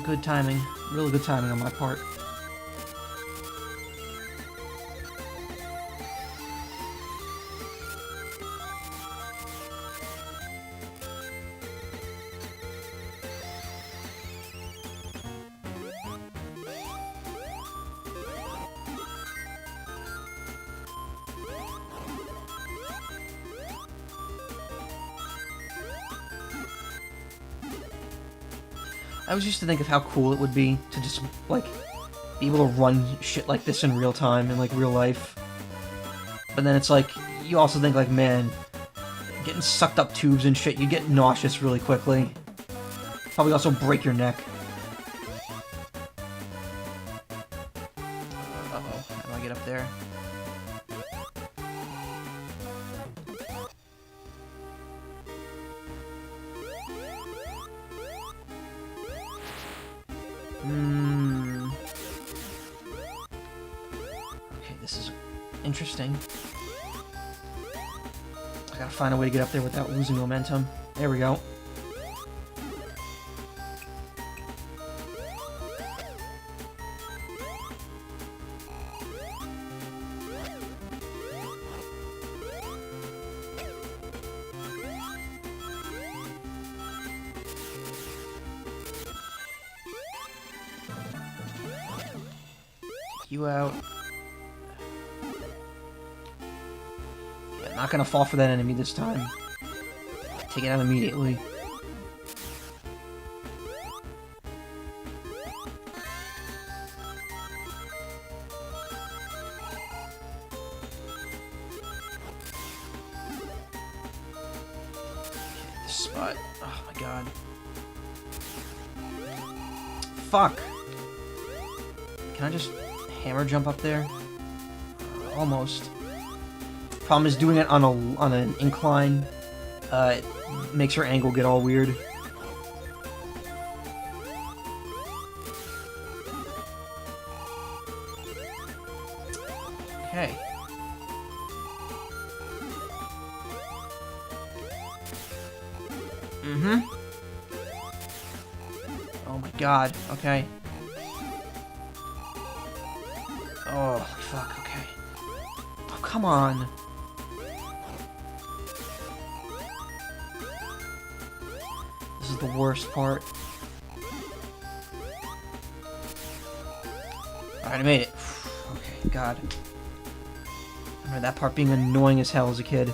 Good timing. Really good timing on my part. I always used to think of how cool it would be to just, like, be able to run shit like this in real time, in, like, real life. But then it's like, you also think, like, man, getting sucked up tubes and shit, you get nauseous really quickly. Probably also break your neck. Uh-oh, how do I get up there? Okay, this is interesting. I gotta find a way to get up there without losing momentum. There we go. You out. Yeah, not gonna fall for that enemy this time. Take it out immediately. Okay, this spot. Oh my god. Fuck! Can I just hammer jump up there? Almost. Problem is doing it on an incline. It makes her angle get all weird. Okay. Oh my god. Okay. Oh, fuck, okay. Oh, come on. This is the worst part. Alright, I made it. Okay, god. I remember that part being annoying as hell as a kid.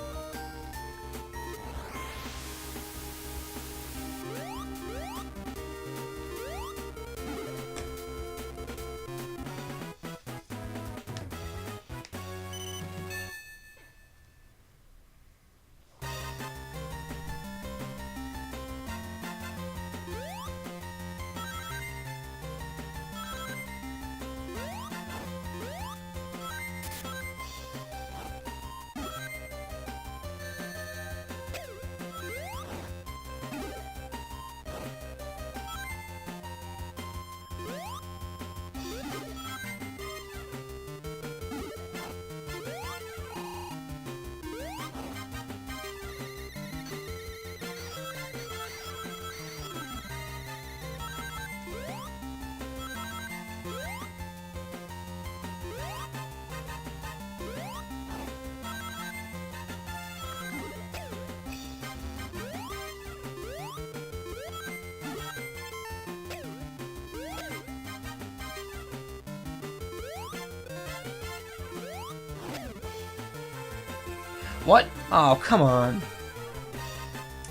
What? Oh, come on.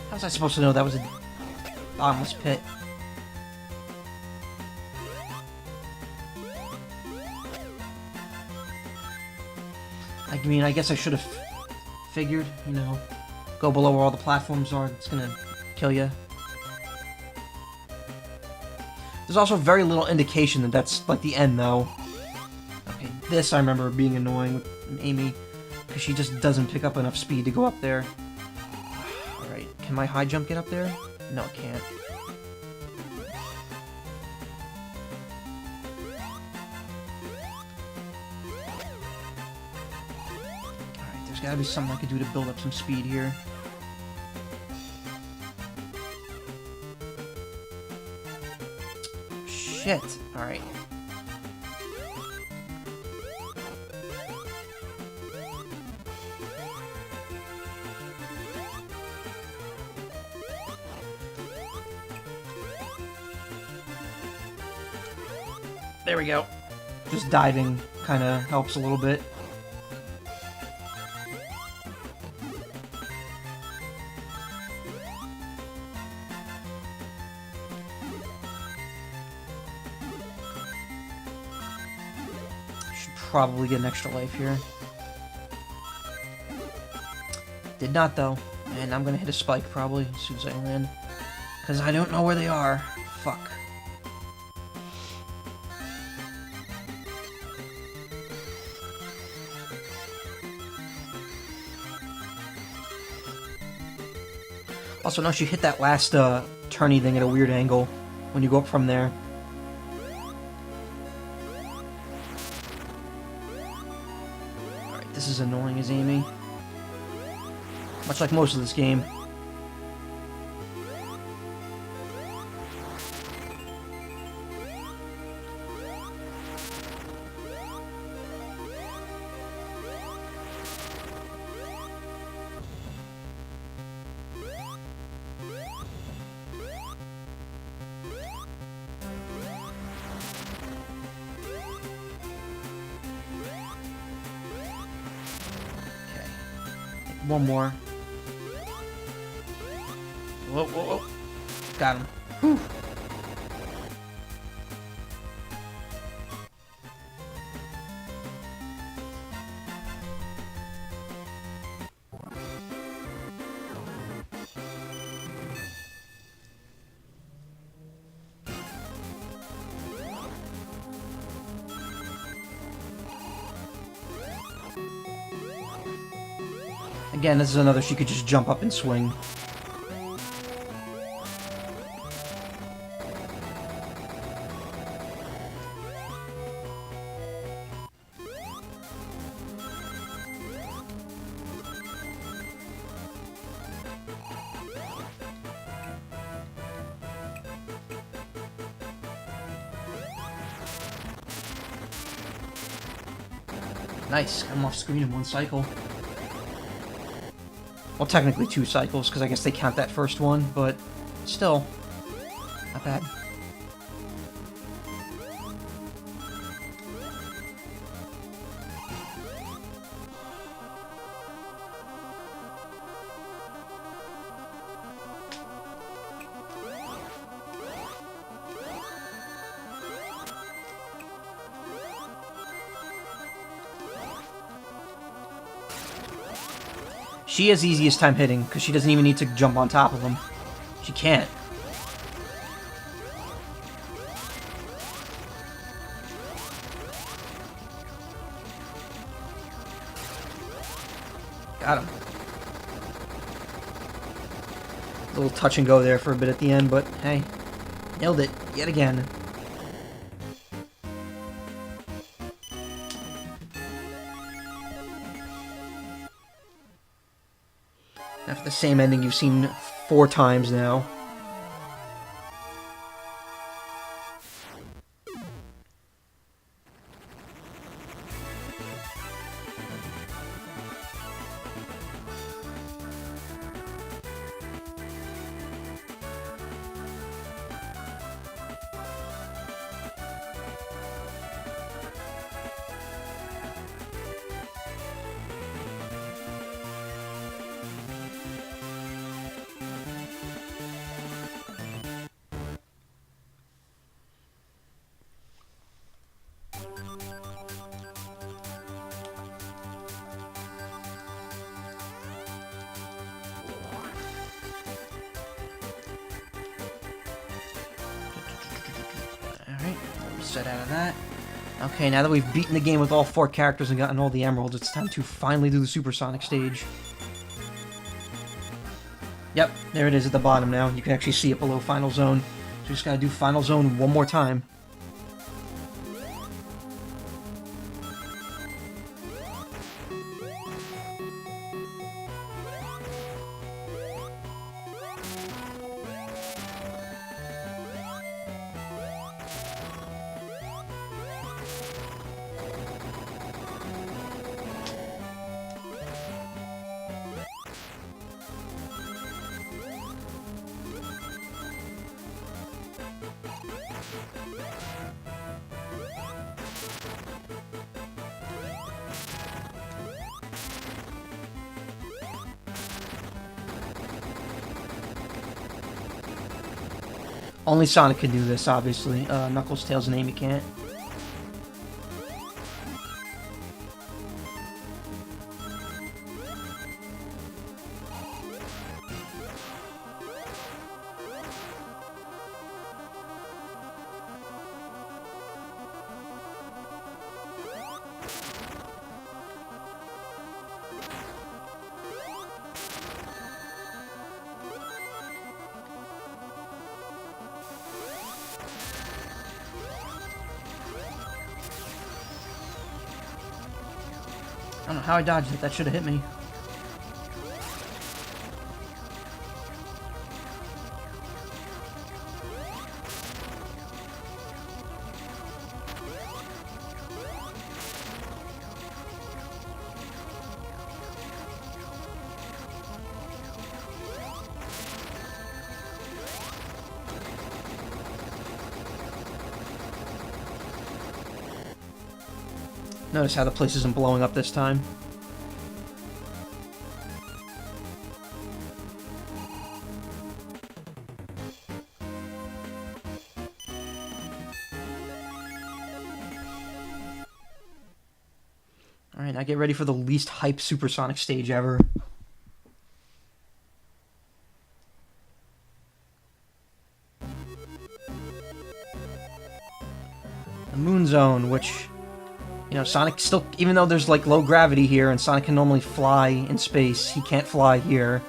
How was I supposed to know that was a bottomless pit? I mean, I guess I should have Figured, you know, go below where all the platforms are, it's gonna kill you. There's also very little indication that that's, like, the end, though. Okay, this I remember being annoying with Amy, because she just doesn't pick up enough speed to go up there. Alright, can my high jump get up there? No, it can't. Alright, there's gotta be something I could do to build up some speed here. Shit. Alright. There we go. Just diving kind of helps a little bit. Should probably get an extra life here. Did not, though. And I'm gonna hit a spike probably as soon as I land. Because I don't know where they are. Fuck. Also, notice you hit that last turny thing at a weird angle when you go up from there. Alright, this is annoying as Amy. Much like most of this game. One more. Whoa, whoa, whoa. Got him. Whew. Again, this is another she could just jump up and swing. Nice, got him off screen in one cycle. Well, technically 2 cycles, because I guess they count that first one, but still, not bad. She has the easiest time hitting, because she doesn't even need to jump on top of them. She can't. Got him. A little touch and go there for a bit at the end, but hey, nailed it yet again. After the same ending you've seen 4 times now. Set out of that. Okay, now that we've beaten the game with all 4 characters and gotten all the emeralds, it's time to finally do the supersonic stage. Yep, there it is at the bottom now. You can actually see it below Final Zone. So we just gotta do Final Zone one more time. Only Sonic can do this, obviously. Knuckles, Tails, and Amy can't. I don't know how I dodged it. That should have hit me. Notice how the place isn't blowing up this time. Alright, now get ready for the least hype supersonic stage ever. The Moon Zone, which... You know, Sonic still, even though there's like low gravity here and Sonic can normally fly in space, he can't fly here.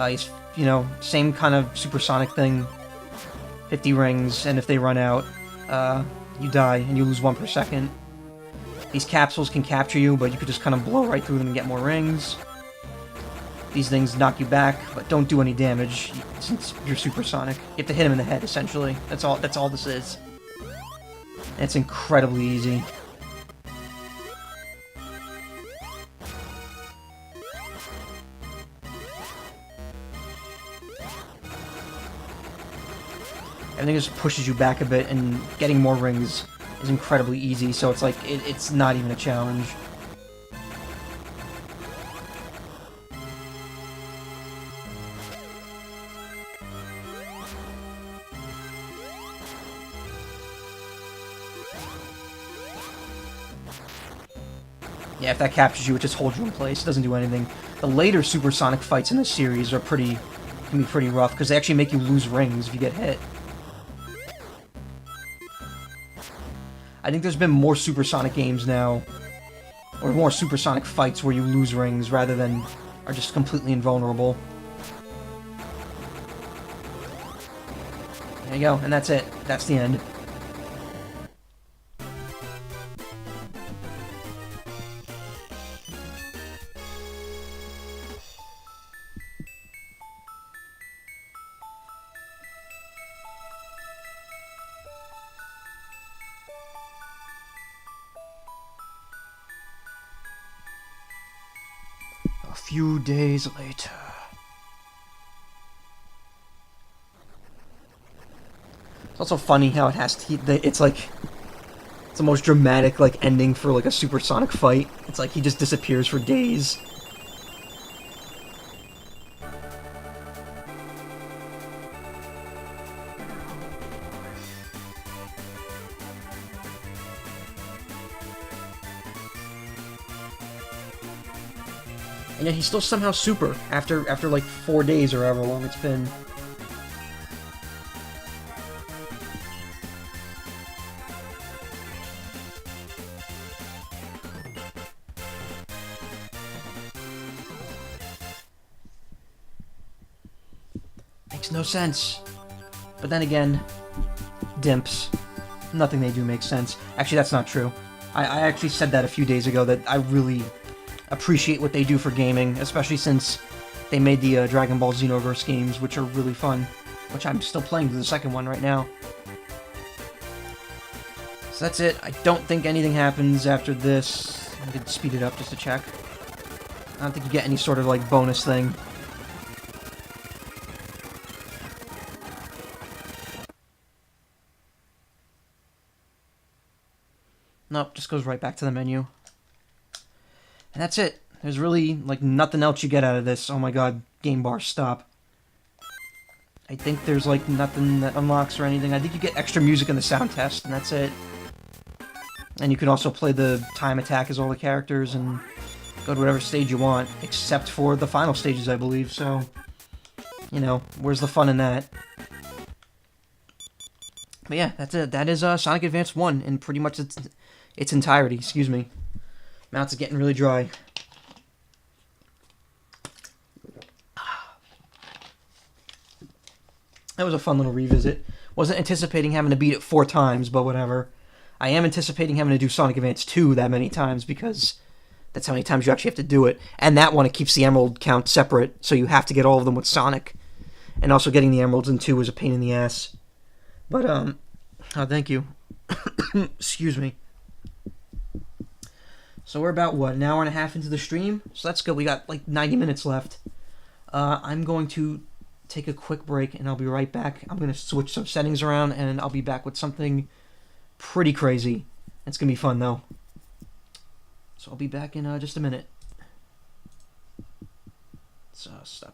He's, you know, same kind of supersonic thing. 50 rings, and if they run out, you die and you lose 1 per second. These capsules can capture you, but you could just kind of blow right through them and get more rings. These things knock you back, but don't do any damage since you're supersonic. You have to hit him in the head, essentially. That's all this is. And it's incredibly easy. Everything just pushes you back a bit, and getting more rings is incredibly easy, so it's like, it's not even a challenge. Yeah, if that captures you, it just holds you in place. It doesn't do anything. The later supersonic fights in this series are can be pretty rough, because they actually make you lose rings if you get hit. I think there's been more supersonic games now, or more supersonic fights where you lose rings rather than are just completely invulnerable. There you go, and that's it. That's the end. A few days later. It's also funny how it has to. It's like it's the most dramatic like ending for like a supersonic fight. It's like he just disappears for days. And yet he's still somehow super after like 4 days or however long it's been. no sense. But then again, dimps. Nothing they do makes sense. Actually, that's not true. I actually said that a few days ago, that I really appreciate what they do for gaming, especially since they made the Dragon Ball Xenoverse games, which are really fun, which I'm still playing through the second one right now. So that's it. I don't think anything happens after this. I could speed it up just to check. I don't think you get any sort of, like, bonus thing. Nope, just goes right back to the menu. And that's it. There's really, like, nothing else you get out of this. Oh my god, game bar, stop. I think there's, like, nothing that unlocks or anything. I think you get extra music in the sound test, and that's it. And you can also play the time attack as all the characters and go to whatever stage you want, except for the final stages, I believe, so... You know, where's the fun in that? But yeah, that's it. That is Sonic Advance 1 in pretty much its entirety, excuse me. Mouth's getting really dry. That was a fun little revisit. Wasn't anticipating having to beat it 4 times, but whatever. I am anticipating having to do Sonic Advance 2 that many times, because that's how many times you actually have to do it. And that one, it keeps the emerald count separate, so you have to get all of them with Sonic. And also getting the emeralds in 2 is a pain in the ass. But, oh, thank you. Excuse me. So we're about, what, an hour and a half into the stream? So that's good. We got, like, 90 minutes left. I'm going to take a quick break, and I'll be right back. I'm going to switch some settings around, and I'll be back with something pretty crazy. It's going to be fun, though. So I'll be back in just a minute. So, stop.